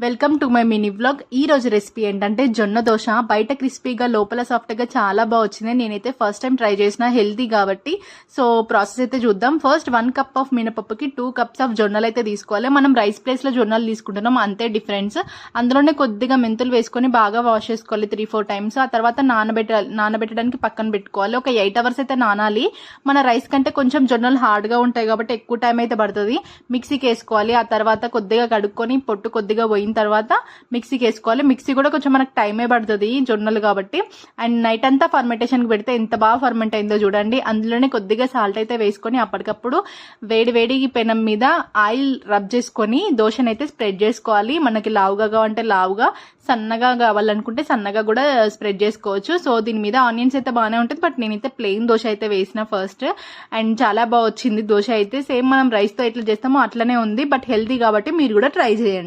Welcome to my mini vlog. ఈ రోజు recipe ఏంటంటే జొన్న దోశ. బయట క్రిస్పీగా లోపల సాఫ్ట్గా చాలా బాగా వచ్చింది. నేనైతే ఫస్ట్ టైం ట్రై చేసిన, హెల్తీ కాబట్టి. సో ప్రాసెస్ అయితే చూద్దాం. ఫస్ట్ 1 కప్ ఆఫ్ మినపప్పుకి 2 కప్స్ ఆఫ్ జొన్నలు అయితే తీసుకోవాలి. మనం రైస్ ప్లేస్లో జొన్నలు తీసుకుంటున్నాం, అంతే డిఫరెన్స్. అందులోనే కొద్దిగా మెంతులు వేసుకొని బాగా వాష్ చేసుకోవాలి 3-4 టైమ్స్. ఆ తర్వాత నానబెట్టడానికి పక్కన పెట్టుకోవాలి. ఒక 8 అవర్స్ అయితే నానాలి. మన రైస్ కంటే కొంచెం జొన్నలు హార్డ్గా ఉంటాయి కాబట్టి ఎక్కువ టైం అయితే పడుతుంది. మిక్సీకి వేసుకోవాలి. ఆ తర్వాత కొద్దిగా కడుక్కొని పొట్టు కొద్దిగా పోయిన తర్వాత మిక్సీకి వేసుకోవాలి. మిక్సీ కూడా కొంచెం మనకు టైమే పడుతుంది జొన్నలు కాబట్టి. అండ్ నైట్ అంతా ఫర్మెంటేషన్కి పెడితే ఎంత బాగా ఫర్మెంట్ అయిందో చూడండి. అందులోనే కొద్దిగా సాల్ట్ అయితే వేసుకొని అప్పటికప్పుడు వేడి పెనం మీద ఆయిల్ రబ్ చేసుకొని దోశనైతే స్ప్రెడ్ చేసుకోవాలి. మనకి లావుగా కావాలంటే లావుగా, సన్నగా కావాలనుకుంటే సన్నగా కూడా స్ప్రెడ్ చేసుకోవచ్చు. సో దీని మీద ఆనియన్స్ అయితే బాగానే ఉంటుంది, బట్ నేనైతే ప్లెయిన్ దోశ అయితే వేసిన ఫస్ట్. అండ్ చాలా బాగా వచ్చింది దోశ అయితే. సేమ్ మనం రైస్తో ఎట్లా చేస్తామో అట్లనే ఉంది, బట్ హెల్తీ కాబట్టి మీరు కూడా ట్రై చేయండి.